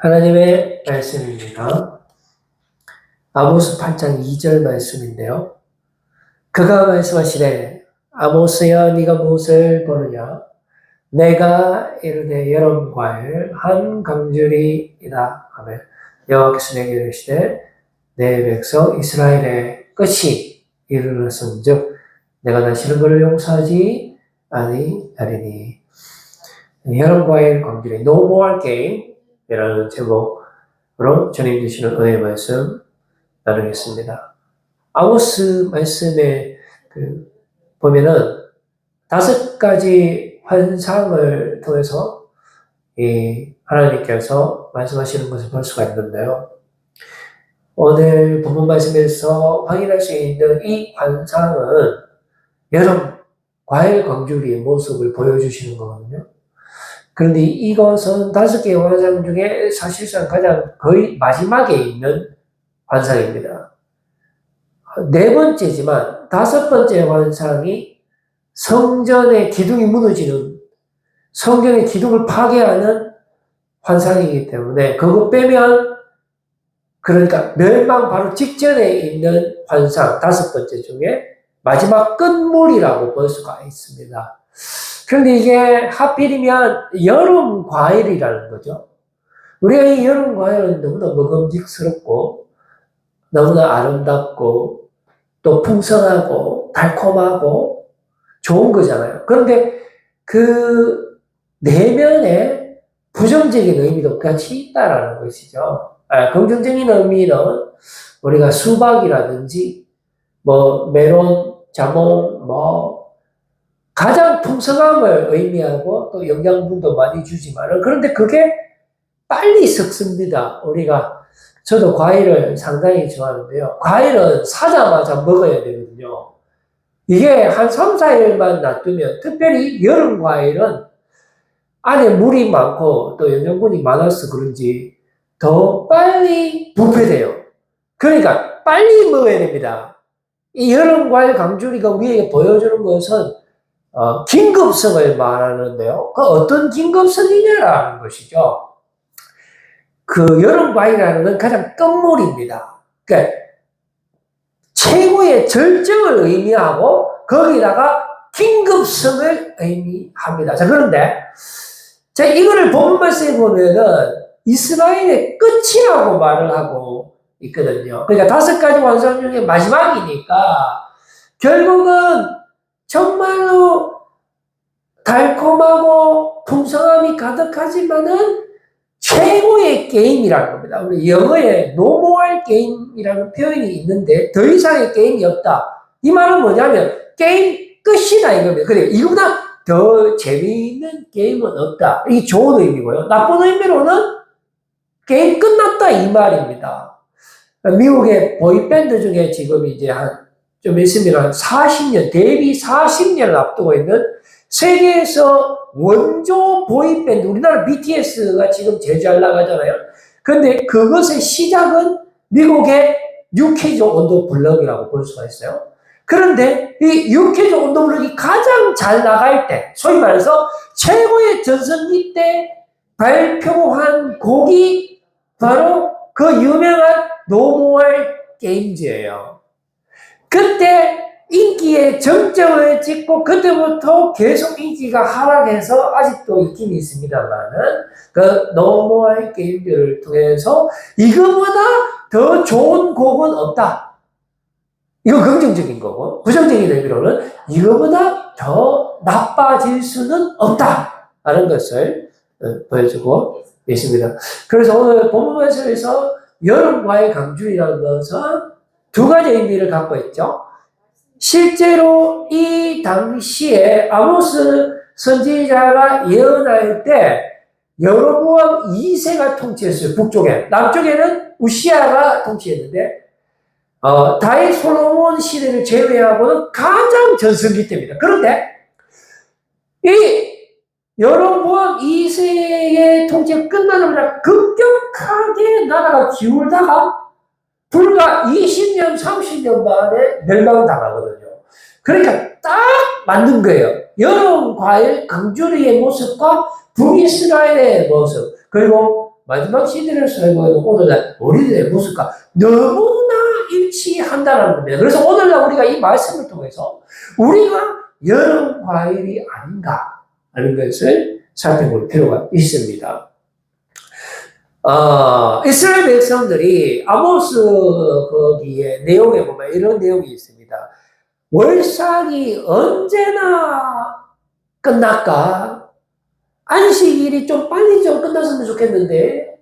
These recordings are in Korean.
하나님의 말씀입니다. 아모스 8장 2절 말씀인데요. 그가 말씀하시되 아모스야 네가 무엇을 보느냐 내가 이르되 여름과일 한 강줄이이다 하며 여호와께서 내게 이르시되 내 백성 이스라엘의 끝이 이르렀은즉 내가 다시는 그를 용서하지 아니하리니. 여름과일 강줄이 No More Game 이라는 제목으로 주님 주시는 은혜의 말씀 나누겠습니다. 아모스 말씀에 보면은 5가지 환상을 통해서 하나님께서 말씀하시는 것을 볼 수가 있는데요. 오늘 본문 말씀에서 확인할 수 있는 이 환상은 여름 과일 광주리의 모습을 보여주시는 거거든요. 그런데 이것은 5개의 환상 중에 사실상 가장 거의 마지막에 있는 환상입니다. 4번째지만 5번째 환상이 성전의 기둥이 무너지는, 성전의 기둥을 파괴하는 환상이기 때문에 그거 빼면, 그러니까 멸망 바로 직전에 있는 환상 5번째 중에 마지막 끝물이라고 볼 수가 있습니다. 그런데 이게 하필이면 여름 과일이라는 거죠. 우리가 이 여름 과일은 너무나 먹음직스럽고 너무나 아름답고 또 풍성하고 달콤하고 좋은 거잖아요. 그런데 그 내면에 부정적인 의미도 같이 있다라는 것이죠. 긍정적인 의미는 우리가 수박이라든지 메론, 자몽, 가장 풍성함을 의미하고 또 영양분도 많이 주지만, 그런데 그게 빨리 썩습니다. 저도 과일을 상당히 좋아하는데요. 과일은 사자마자 먹어야 되거든요. 이게 한 3, 4일만 놔두면, 특별히 여름 과일은 안에 물이 많고 또 영양분이 많아서 그런지 더 빨리 부패돼요. 그러니까 빨리 먹어야 됩니다. 이 여름 과일 강주리가 위에 보여주는 것은 긴급성을 말하는데요. 그 어떤 긴급성이냐라는 것이죠. 그 여름 과일이라는 건 가장 끝물입니다. 그러니까 최고의 절정을 의미하고 거기다가 긴급성을 의미합니다. 자, 그런데 이거를 본문 말씀에 보면은 이스라엘의 끝이라고 말을 하고 있거든요. 그러니까 5가지 환상 중에 마지막이니까 결국은 정말로 달콤하고 풍성함이 가득하지만은 최고의 게임이라는 겁니다. 우리 영어에 No More Game이라는 표현이 있는데 더 이상의 게임이 없다. 이 말은 뭐냐면 게임 끝이다 이겁니다. 그래, 이거보다 더 재미있는 게임은 없다. 이게 좋은 의미고요. 나쁜 의미로는 게임 끝났다 이 말입니다. 미국의 보이밴드 중에 지금 이제 좀 있으면 40년, 데뷔 40년을 앞두고 있는 세계에서 원조 보이밴드, 우리나라 BTS가 지금 제일 잘 나가잖아요. 그런데 그것의 시작은 미국의 뉴키즈 온더 블럭이라고 볼 수가 있어요. 그런데 이 뉴키즈 온더 블럭이 가장 잘 나갈 때, 소위 말해서 최고의 전성기 때 발표한 곡이 바로 그 유명한 No More Games예요. 그때 인기의 정점을 찍고 그때부터 계속 인기가 하락해서 아직도 있긴 있습니다만은 그 No More Games를 통해서 이거보다 더 좋은 곡은 없다. 이거 긍정적인 거고, 부정적인 의미로는 이거보다 더 나빠질 수는 없다 라는 것을 보여주고 있습니다. 그래서 오늘 본문 말씀에서 여름과의 강주이라는 것은 2가지 의미를 갖고 있죠. 실제로 이 당시에 아모스 선지자가 예언할 때 여로보암 2세가 통치했어요. 북쪽에. 남쪽에는 우시아가 통치했는데 다윗 솔로몬 시대를 제외하고는 가장 전성기 때입니다. 그런데 이 여로보암 2세의 통치가 끝나자마자 급격하게 나라가 기울다가 불과 20년, 30년 만에 멸망당하거든요. 그러니까 딱 맞는 거예요. 여름 과일 강주리의 모습과 북이스라엘의 모습, 그리고 마지막 시대를 살고 오늘날 우리들의 모습과 너무나 일치한다는 겁니다. 그래서 오늘날 우리가 이 말씀을 통해서 우리가 여름 과일이 아닌가 하는 것을 살펴볼 필요가 있습니다. 이스라엘 백성들이 아모스 거기에 내용에 보면 이런 내용이 있습니다. 월삭이 언제나 끝날까? 안식일이 좀 빨리 좀 끝났으면 좋겠는데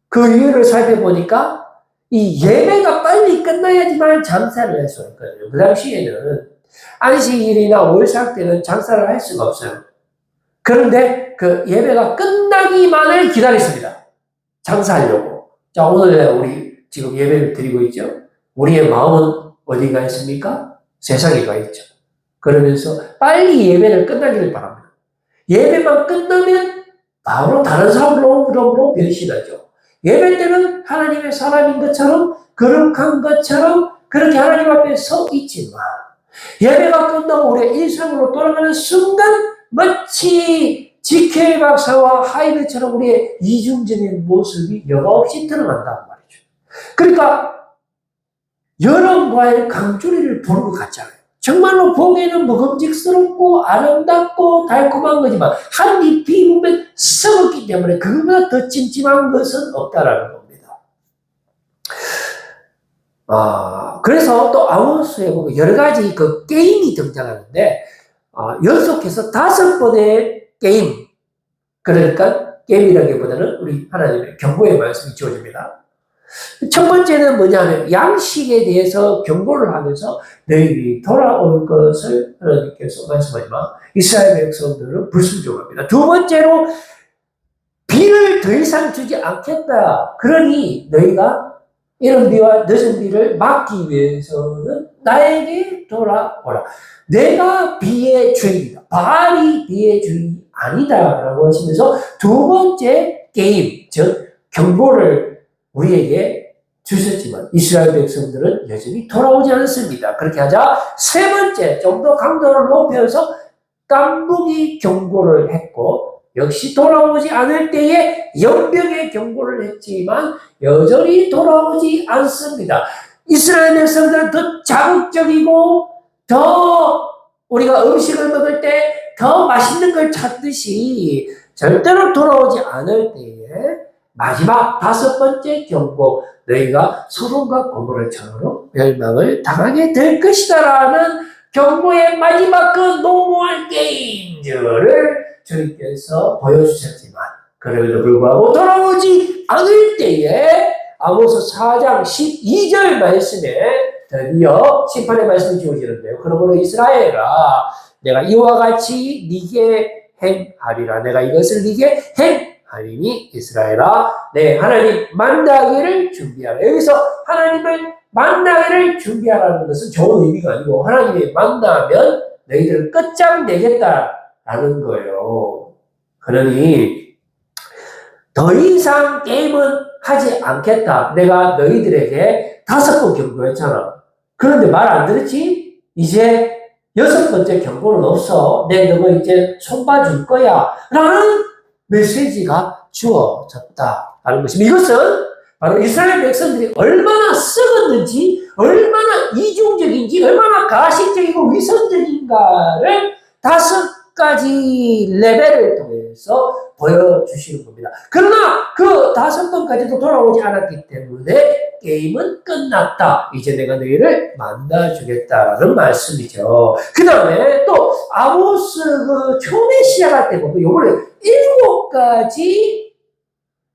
그 이유를 살펴보니까 이 예배가 빨리 끝나야지만 장사를 할 수 있거든요. 그 당시에는 안식일이나 월삭 때는 장사를 할 수가 없어요. 그런데 그 예배가 끝나기만을 기다렸습니다. 장사하려고. 자, 오늘 우리 지금 예배를 드리고 있죠. 우리의 마음은 어디가 있습니까? 세상에 가 있죠. 그러면서 빨리 예배를 끝나기를 바랍니다. 예배만 끝나면 바로 다른 사람으로 변신하죠. 예배 때는 하나님의 사람인 것처럼 거룩한 것처럼 그렇게 하나님 앞에 서 있지만 예배가 끝나고 우리의 일상으로 돌아가는 순간 마치 지케 박사와 하이드처럼 우리의 이중적인 모습이 여과없이 드러난다는 말이죠. 그러니까 여름과의 강주리를 보는 것 같잖아요. 정말로 보기에는 먹음직스럽고 아름답고 달콤한 거지만 한 잎이 보면 썩었기 때문에 그거보다 더 찜찜한 것은 없다라는 겁니다. 그래서 또 아모스에 보면 여러 가지 그 게임이 등장하는데 연속해서 5번의 게임, 그러니까 게임이라기보다는 우리 하나님의 경고의 말씀이 주어집니다. 첫 번째는 뭐냐면 양식에 대해서 경고를 하면서 너희들이 돌아올 것을 하나님께서 말씀하지만 이스라엘 백성들은 불순종합니다. 두 번째로 비를 더 이상 주지 않겠다. 그러니 너희가 이런 비와 늦은 비를 막기 위해서는 나에게 돌아오라. 내가 비의 주인이다. 바알이 비의 주인이 아니다라고 하시면서 두 번째 게임, 즉 경고를 우리에게 주셨지만 이스라엘 백성들은 여전히 돌아오지 않습니다. 그렇게 하자 세 번째, 좀 더 강도를 높여서 깐부기 경고를 했고 역시 돌아오지 않을 때에 연병의 경고를 했지만 여전히 돌아오지 않습니다. 이스라엘 백성들은 더 자극적이고 더 우리가 음식을 먹을 때 더 맛있는 걸 찾듯이 절대로 돌아오지 않을 때에 마지막 5번째 경고, 너희가 소돔과 고모라처럼 멸망을 당하게 될 것이다라는 경고의 마지막 그 노무할 게임들을 주님께서 보여주셨지만 그럼에도 불구하고 돌아오지 않을 때에 아모스 4장 12절 말씀에 드디어 심판의 말씀이 주어지는데요. 그러므로 이스라엘아, 내가 이와 같이 네게 행하리라. 내가 이것을 네게 행하리니 이스라엘아, 네, 하나님 만나기를 준비하라. 여기서 하나님을 만나기를 준비하라는 것은 좋은 의미가 아니고 하나님이 만나면 너희들을 끝장내겠다라는 거예요. 그러니 더 이상 게임은 하지 않겠다. 내가 너희들에게 5번 경고했잖아. 그런데 말 안 들었지? 이제 6번째 경고는 없어. 너가 이제 손봐줄 거야. 라는 메시지가 주어졌다라는 것입니다. 이것은 바로 이스라엘 백성들이 얼마나 썩었는지, 얼마나 이중적인지, 얼마나 가식적이고 위선적인가를 5가지 레벨을 통해서 보여주시는 겁니다. 그러나 그 5번까지도 돌아오지 않았기 때문에 게임은 끝났다. 이제 내가 너희를 만나주겠다라는 말씀이죠. 그 다음에 또 아모스 그 처음에 시작할 때 보면 요번에 7가지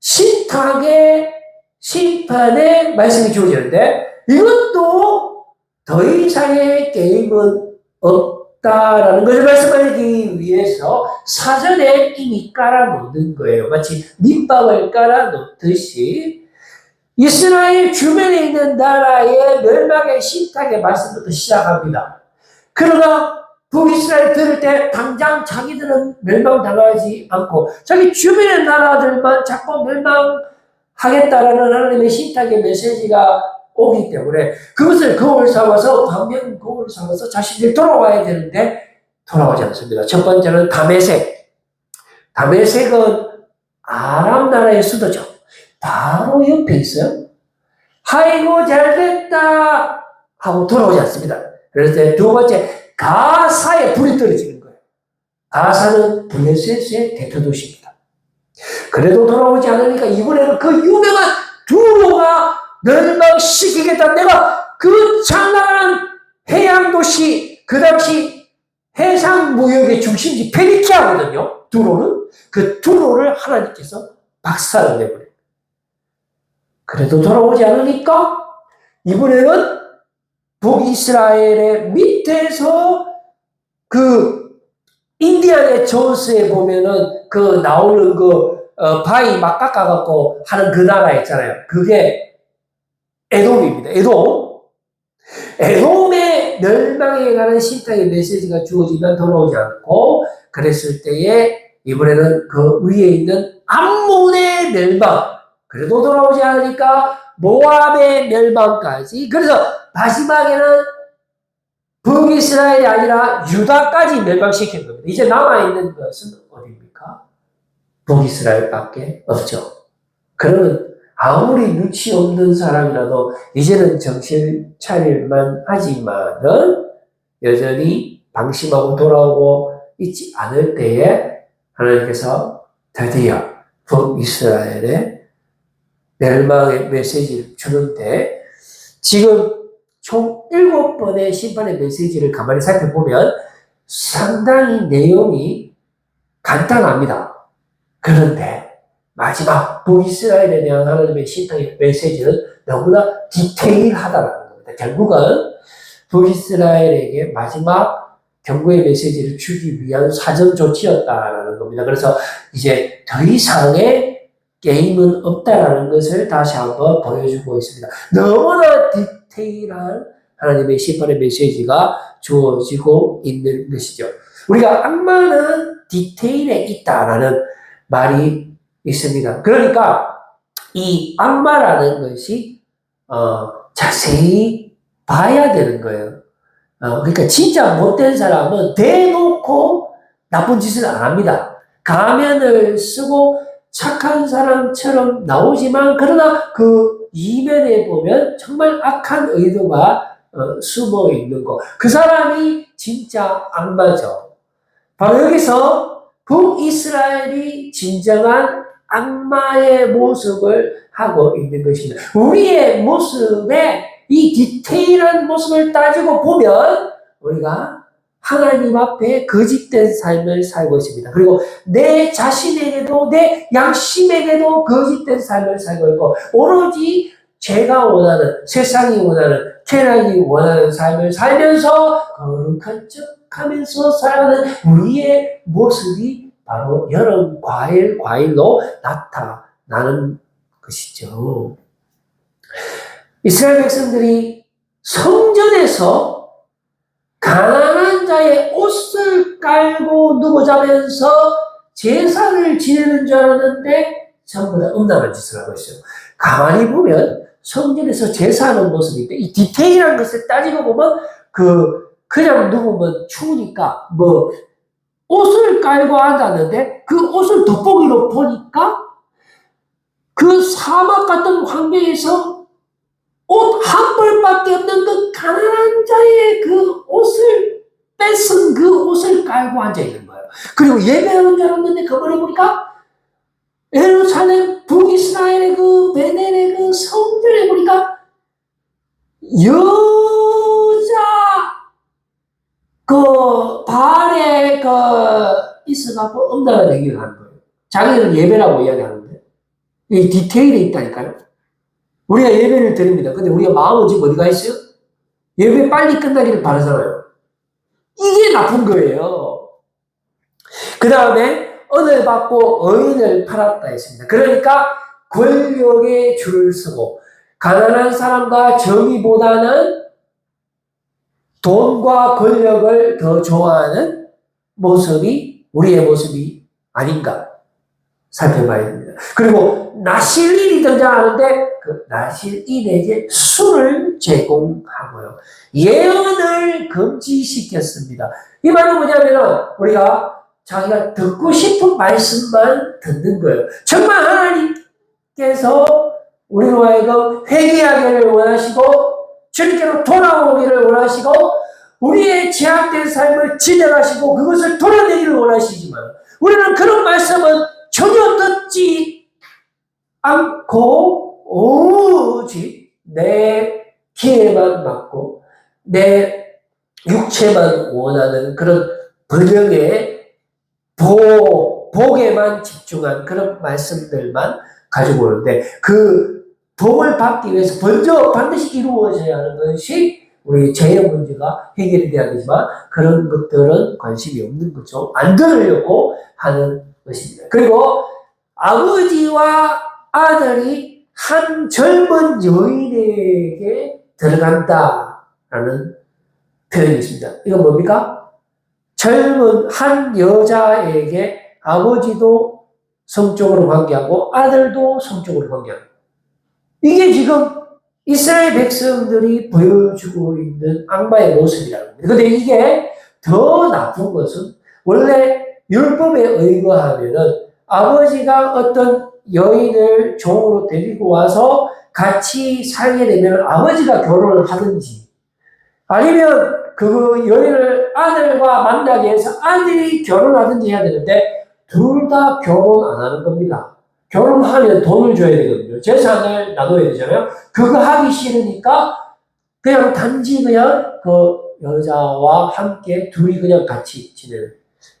신탁의 심판의 말씀이 주어지는데 이것도 더 이상의 게임은 없다라는 것을 말씀하기 위해서 사전에 이미 깔아놓는 거예요. 마치 밑밥을 깔아놓듯이 이스라엘 주변에 있는 나라의 멸망의 신탁의 말씀부터 시작합니다. 그러나 북이스라엘 들을 때 당장 자기들은 멸망당하지 않고 자기 주변의 나라들만 자꾸 멸망하겠다라는 하나님의 신탁의 메시지가 오기 때문에 그것을 거울 삼아서 반면 거울 삼아서 자신들이 돌아와야 되는데 돌아오지 않습니다. 첫 번째는 다메섹. 다메섹은 아람 나라의 수도죠. 바로 옆에 있어요. 아이고 잘됐다 하고 돌아오지 않습니다. 그래서 두 번째, 가사에 불이 떨어지는 거예요. 가사는 블레셋의 대표 도시입니다. 그래도 돌아오지 않으니까 이번에는 그 유명한 두로가 멸망시키겠다. 내가 그 찬란한 해양도시, 그 당시 해상무역의 중심지 페니키아거든요. 두로는. 그 두로를 하나님께서 박살을 내버려요. 그래도 돌아오지 않으니까 이번에는 북이스라엘의 밑에서 그 인디아나 존스에 보면은 그 나오는 바위 막 깎아갖고 하는 그 나라 있잖아요. 그게 에돔입니다. 에돔의 멸망에 관한 신탁의 메시지가 주어지면 돌아오지 않고, 그랬을 때에 이번에는 그 위에 있는 암몬의 멸망, 그래도 돌아오지 않으니까 모압의 멸망까지, 그래서 마지막에는 북이스라엘이 아니라 유다까지 멸망시킨 겁니다. 이제 남아있는 것은 어디입니까? 북이스라엘밖에 없죠. 그러면 아무리 눈치 없는 사람이라도 이제는 정신 차릴만 하지만은 여전히 방심하고 돌아오고 있지 않을 때에 하나님께서 드디어 북이스라엘의 멸망의 메시지를 주는데, 지금 총 7번의 심판의 메시지를 가만히 살펴보면 상당히 내용이 간단합니다. 그런데 마지막 북이스라엘에 대한 하나님의 심판의 메시지는 너무나 디테일하다는 겁니다. 결국은 북이스라엘에게 마지막 경고의 메시지를 주기 위한 사전 조치였다라는 겁니다. 그래서 이제 더 이상의 게임은 없다라는 것을 다시 한번 보여주고 있습니다. 너무나 디테일한 하나님의 심판의 메시지가 주어지고 있는 것이죠. 우리가 악마는 디테일에 있다라는 말이 있습니다. 그러니까 이 악마라는 것이 자세히 봐야 되는 거예요. 그러니까 진짜 못된 사람은 대놓고 나쁜 짓을 안 합니다. 가면을 쓰고 착한 사람처럼 나오지만, 그러나 그 이면에 보면 정말 악한 의도가 숨어 있는 거. 그 사람이 진짜 악마죠. 바로 여기서 북이스라엘이 진정한 악마의 모습을 하고 있는 것입니다. 우리의 모습에 이 디테일한 모습을 따지고 보면 우리가 하나님 앞에 거짓된 삶을 살고 있습니다. 그리고 내 자신에게도, 내 양심에게도 거짓된 삶을 살고 있고, 오로지 제가 원하는, 세상이 원하는, 쾌락이 원하는 삶을 살면서 거룩한 척하면서 살아가는 우리의 모습이 바로 여러 과일로 나타나는 것이죠. 이스라엘 백성들이 성전에서 가난한 자의 옷을 깔고 누워 자면서 제사를 지내는 줄 알았는데 전부 다 음란한 짓을 하고 있어요. 가만히 보면 성전에서 제사하는 모습인데, 이 디테일한 것을 따지고 보면 그냥 누우면 추우니까 옷을 깔고 앉았는데, 그 옷을 돋보기로 보니까 그 사막 같은 환경에서 옷 한 벌밖에 없는 그 가난한 자의 그 옷을 뺏은 그 옷을 깔고 앉아 있는 거예요. 그리고 예배하는 줄 알았는데 그걸 보니까 예루살렘 북이스라엘의 그 베델의 그 성전에 보니까 여자 그 발에 있어갖고 음란한 얘기를 하는 거예요. 자기들은 예배라고 이야기하는데 이 디테일이 있다니까요. 우리가 예배를 드립니다. 근데 우리가 마음은 지금 어디가 있어요? 예배 빨리 끝나기를 바라잖아요. 이게 나쁜 거예요. 그 다음에 은을 받고 의인을 팔았다 했습니다. 그러니까 권력에 줄을 서고 가난한 사람과 정의보다는 돈과 권력을 더 좋아하는 모습이 우리의 모습이 아닌가 살펴봐야 됩니다. 그리고 나실인이 등장하는데 그 나실인에게 술을 제공하고요. 예언을 금지시켰습니다. 이 말은 뭐냐면은 우리가 자기가 듣고 싶은 말씀만 듣는 거예요. 정말 하나님 하나님께서 우리로 하여금 회개하기를 원하시고 주님께로 돌아오기를 원하시고 우리의 제약된 삶을 진행하시고 그것을 도려내기를 원하시지만 우리는 그런 말씀은 전혀 듣지 않고 오직 내 기회만 맞고 내 육체만 원하는 그런 번영의 복에만 집중한 그런 말씀들만 가지고 오는데 그 복을 받기 위해서 먼저 반드시 이루어져야 하는 것이 우리 죄의 문제가 해결이 돼야 되지만 그런 것들은 관심이 없는 거죠. 안 들으려고 하는 것입니다. 그리고 아버지와 아들이 한 젊은 여인에게 들어간다라는 표현이 있습니다. 이건 뭡니까? 젊은 한 여자에게 아버지도 성적으로 관계하고 아들도 성적으로 관계하고 이게 지금 이스라엘 백성들이 보여주고 있는 악마의 모습이라는 겁니다. 그런데 이게 더 나쁜 것은 원래 율법에 의거하면은 아버지가 어떤 여인을 종으로 데리고 와서 같이 살게 되면 아버지가 결혼을 하든지 아니면 그 여인을 아들과 만나기 위해서 아들이 결혼하든지 해야 되는데 둘 다 결혼 안 하는 겁니다. 결혼하면 돈을 줘야 되거든요. 재산을 나눠야 되잖아요. 그거 하기 싫으니까 그냥 단지 그냥 그 여자와 함께 둘이 그냥 같이 지내는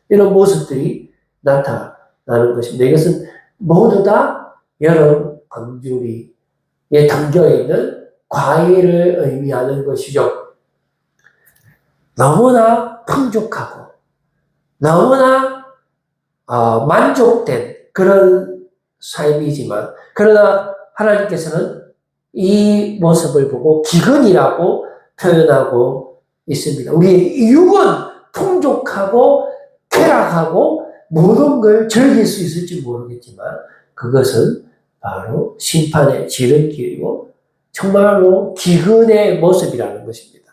이런 모습들이 나타나는 것입니다. 이것은 모두 다 여러 광주리에 담겨있는 과일을 의미하는 것이죠. 너무나 풍족하고 너무나 만족된 그런 삶이지만 그러나 하나님께서는 이 모습을 보고 기근이라고 표현하고 있습니다. 우리의 육은 풍족하고 쾌락하고 모든 걸 즐길 수 있을지 모르겠지만 그것은 바로 심판의 지름길이고 정말로 기근의 모습이라는 것입니다.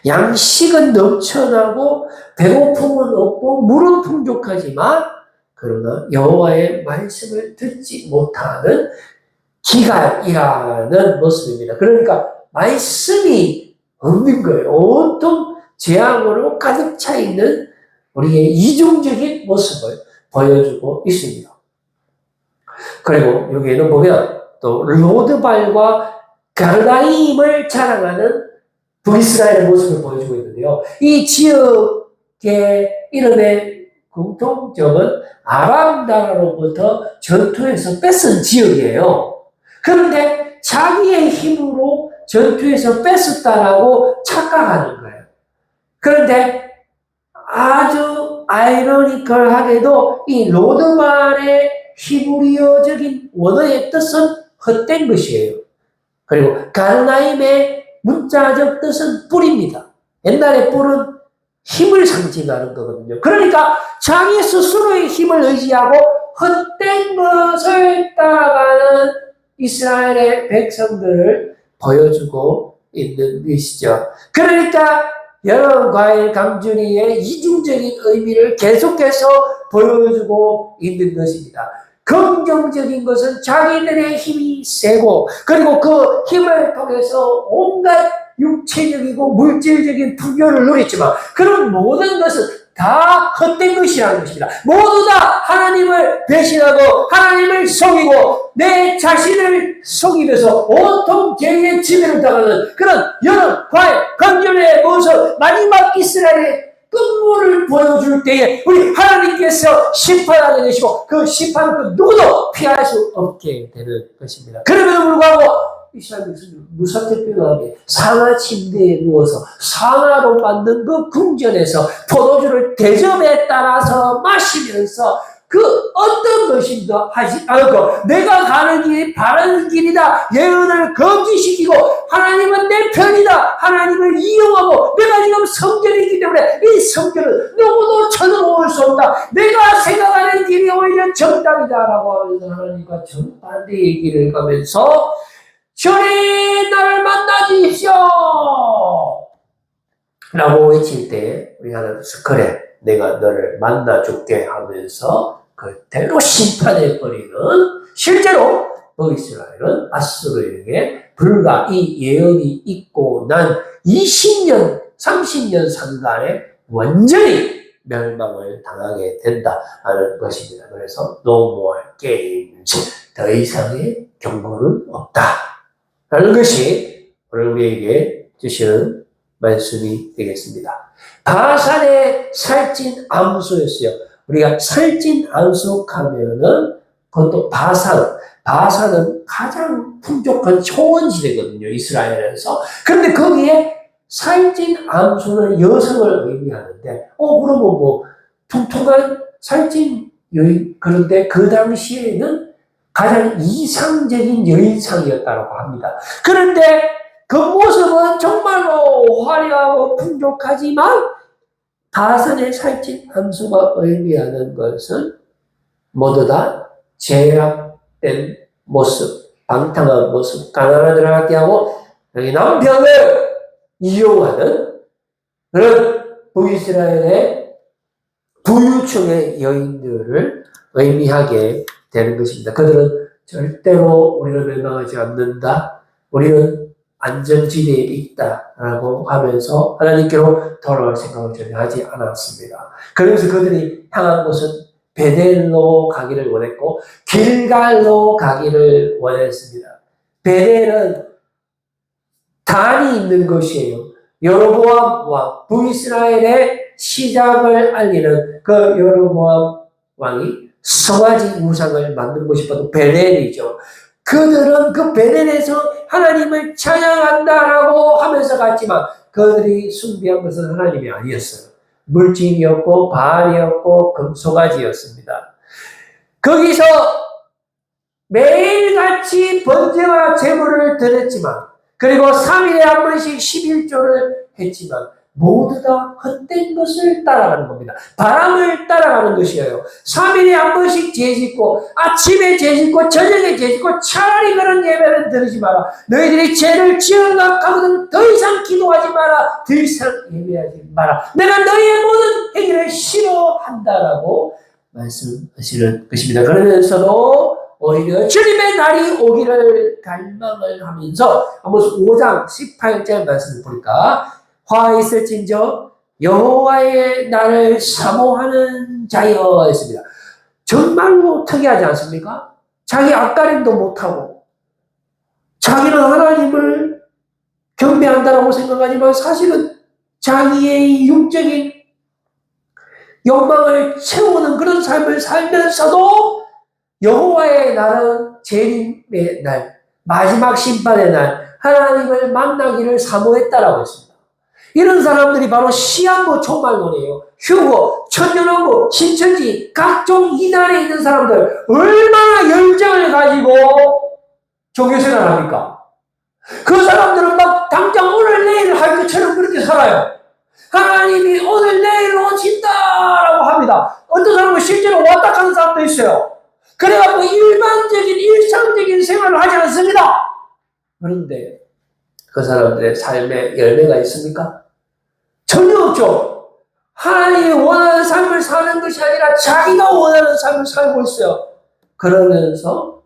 양식은 넘쳐나고 배고픔은 없고 물은 풍족하지만 그러나 여호와의 말씀을 듣지 못하는 기갈이라는 모습입니다. 그러니까 말씀이 없는 거예요. 온통 재앙으로 가득 차 있는 우리의 이중적인 모습을 보여주고 있습니다. 그리고 여기에는 보면 또 로드발과 가르나임을 자랑하는 북이스라엘의 모습을 보여주고 있는데요. 이 지역의 이름의 공통점은 아람 나라로부터 전투에서 뺏은 지역이에요. 그런데 자기의 힘으로 전투에서 뺏었다라고 착각하는 거예요. 그런데 아주 아이러니컬하게도 이 로드발의 히브리어적인 원어의 뜻은 헛된 것이에요. 그리고 가르나임의 문자적 뜻은 뿔입니다. 옛날에 뿔은 힘을 상징하는 거거든요. 그러니까 자기 스스로의 힘을 의지하고 헛된 것을 따라가는 이스라엘의 백성들을 보여주고 있는 것이죠. 그러니까 여러 과일 강준이의 이중적인 의미를 계속해서 보여주고 있는 것입니다. 긍정적인 것은 자기들의 힘이 세고 그리고 그 힘을 통해서 온갖 육체적이고 물질적인 풍요를 누렸지만 그런 모든 것은 다 헛된 것이라는 것입니다. 모두 다 하나님을 배신하고 하나님을 속이고 내 자신을 속이면서 온통 죄의 지배를 당하는 그런 여러 과일 강준의 모습 마지막 이스라엘의 끝물을 보여줄 때에 우리 하나님께서 심판하는 것이고 그 심판은 그 누구도 피할 수 없게 되는 것입니다. 그럼에도 불구하고 이스라엘 백성들은 무섭게 표현하게 상하 침대에 누워서 상하로 만든 그 궁전에서 포도주를 대접에 따라서 마시면서 그 어떤 것인가 하지 않고 내가 가는 길이 바른 길이다. 예언을 금지시키고 하나님은 내 편이다. 하나님을 이용하고 내가 지금 성전이기 때문에 이 성전은 누구도 쳐들어올 수 없다. 내가 생각하는 길이 오히려 정답이다라고 하면서 하나님과 정반대의 길을 가면서 주님 나를 만나 주십시오 라고 외칠 때 우리 하나님께서 그래 내가 너를 만나 줄게 하면서 그대로 심판해버리는 실제로 북이스라엘은 아수르에게 불과 이 예언이 있고 난 20년, 30년 상간에 완전히 멸망을 당하게 된다는 것입니다. 그래서 No more games. 더 이상의 경고는 없다. 라는 것이 오늘 우리에게 주시는 말씀이 되겠습니다. 바산의 살찐 암소였어요. 우리가 살찐 암소 하면은 그것도 바산은 가장 풍족한 초원지대거든요. 이스라엘에서. 그런데 거기에 살찐 암소는 여성을 의미하는데, 그러면 뭐 통통한 살찐 여인, 그런데 그 당시에는 가장 이상적인 여인상이었다고 합니다. 그런데 그 모습은 정말로 화려하고 풍족하지만 바산의 살찐 암소가 의미하는 것은 모두 다 제약된 모습, 방탕한 모습, 가난한 아들에게 하고 남편을 이용하는 그런 북이스라엘의 부유층의 여인들을 의미하게 되는 것입니다. 그들은 절대로 우리를 멸망하지 않는다. 우리는 안전지대에 있다라고 하면서 하나님께로 돌아올 생각을 전혀 하지 않았습니다. 그래서 그들이 향한 곳은 베델로 가기를 원했고 길갈로 가기를 원했습니다. 베델은 단이 있는 것이에요. 여로보암 왕, 북이스라엘의 시작을 알리는 그 여로보암 왕이 성화지 우상을 만든 곳이 바로 베델이죠. 그들은 그 베델에서 하나님을 찬양한다라고 하면서 갔지만 그들이 숭배한 것은 하나님이 아니었어요. 물질이었고 바알이었고 금송아지였습니다. 거기서 매일같이 번제와 제물을 드렸지만 그리고 3일에 한 번씩 11조를 했지만 모두 다 헛된 것을 따라가는 겁니다. 바람을 따라가는 것이에요. 3일에 한 번씩 죄짓고 아침에 죄짓고 저녁에 죄짓고 차라리 그런 예배는 드리지 마라. 너희들이 죄를 지어나가거든 더 이상 기도하지 마라. 더 이상 예배하지 마라. 내가 너희의 모든 행위를 싫어한다라고 말씀하시는 것입니다. 그러면서도 오히려 주님의 날이 오기를 갈망을 하면서 아모스 5장 18절 말씀을 보니까 화 있을진저 여호와의 날을 사모하는 자여 했습니다. 정말로 특이하지 않습니까? 자기 앞가림도 못하고 자기는 하나님을 경배한다고 생각하지만 사실은 자기의 육적인 욕망을 채우는 그런 삶을 살면서도 여호와의 날은 재림의 날, 마지막 심판의 날, 하나님을 만나기를 사모했다라고 했습니다. 이런 사람들이 바로 시한부 총말론이에요. 휴거, 천년왕국, 신천지, 각종 이단에 있는 사람들 얼마나 열정을 가지고 종교생활을 합니까? 그 사람들은 막 당장 오늘 내일 할 것처럼 그렇게 살아요. 하나님이 오늘 내일 오신다라고 합니다. 어떤 사람은 실제로 왔다 가는 사람도 있어요. 그래갖고 일반적인 일상적인 생활을 하지 않습니다. 그런데 그 사람들의 삶에 열매가 있습니까? 전혀 없죠. 하나님이 원하는 삶을 사는 것이 아니라 자기가 원하는 삶을 살고 있어요. 그러면서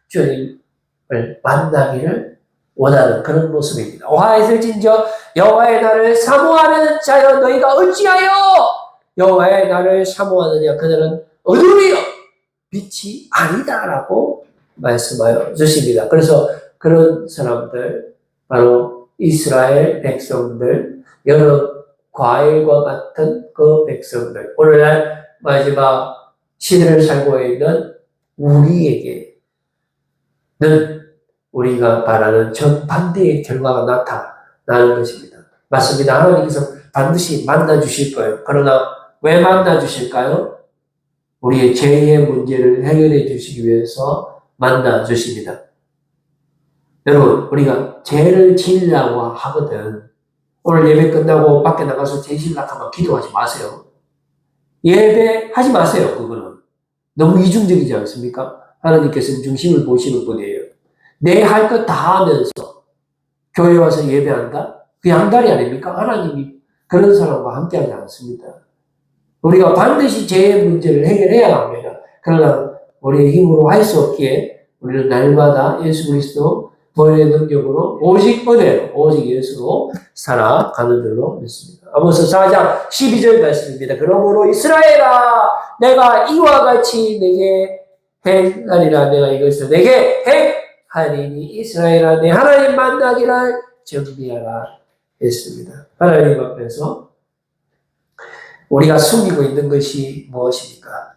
주님을 만나기를 원하는 그런 모습입니다. 화 있을진저 여호와의 날을 사모하는 자여 너희가 어찌하여 여호와의 날을 사모하느냐. 그들은 어둠이요 빛이 아니다라고 말씀하여 주십니다. 그래서 그런 사람들 바로 이스라엘 백성들, 여러 과일과 같은 그 백성들, 오늘날 마지막 시대를 살고 있는 우리에게는 우리가 바라는 정반대의 결과가 나타나는 것입니다. 맞습니다. 하나님께서 반드시 만나주실 거예요. 그러나 왜 만나주실까요? 우리의 죄의 문제를 해결해 주시기 위해서 만나주십니다. 여러분, 우리가 죄를 지으려고 하거든. 오늘 예배 끝나고 밖에 나가서 죄 지으려고 하면 기도하지 마세요. 예배하지 마세요, 그거는. 너무 이중적이지 않습니까? 하나님께서는 중심을 보시는 분이에요. 내 할 것 다 하면서 교회 와서 예배한다? 그게 양다리 아닙니까? 하나님이 그런 사람과 함께하지 않습니다. 우리가 반드시 죄의 문제를 해결해야 합니다. 그러나 우리의 힘으로 할 수 없기에 우리는 날마다 예수 그리스도 보혈의 능력으로 오직 은혜로 오직 예수로 살아가는 줄로 믿습니다. 아모스 4장 12절 말씀입니다. 그러므로 이스라엘아 내가 이와 같이 내게 행하리라. 내가 이것을 내게 행하리니 이스라엘아 내 하나님 만나기를 정리하라 했습니다. 하나님 앞에서 우리가 숨기고 있는 것이 무엇입니까?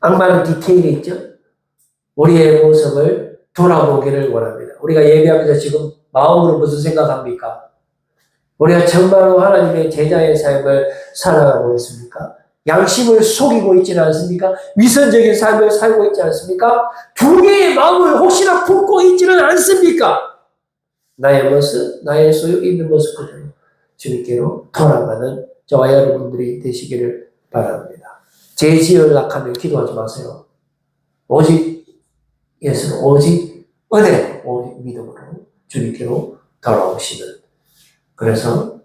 악마는 디테일이 있죠. 우리의 모습을 돌아보기를 원합니다. 우리가 예배하면서 지금 마음으로 무슨 생각합니까? 우리가 정말로 하나님의 제자의 삶을 살아가고 있습니까? 양심을 속이고 있지는 않습니까? 위선적인 삶을 살고 있지 않습니까? 두 개의 마음을 혹시나 품고 있지는 않습니까? 나의 모습, 나의 소유 있는 모습 그대로 주님께로 돌아가는 저와 여러분들이 되시기를 바랍니다. 죄지을 낙하며 기도하지 마세요. 오직 예수, 오직 은혜, 오직 믿음으로 주님께로 돌아오시는. 그래서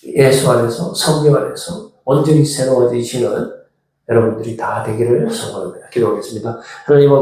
예수 안에서, 성령 안에서 온전히 새로워지시는 여러분들이 다 되기를 소원합니다. 기도하겠습니다. 하나님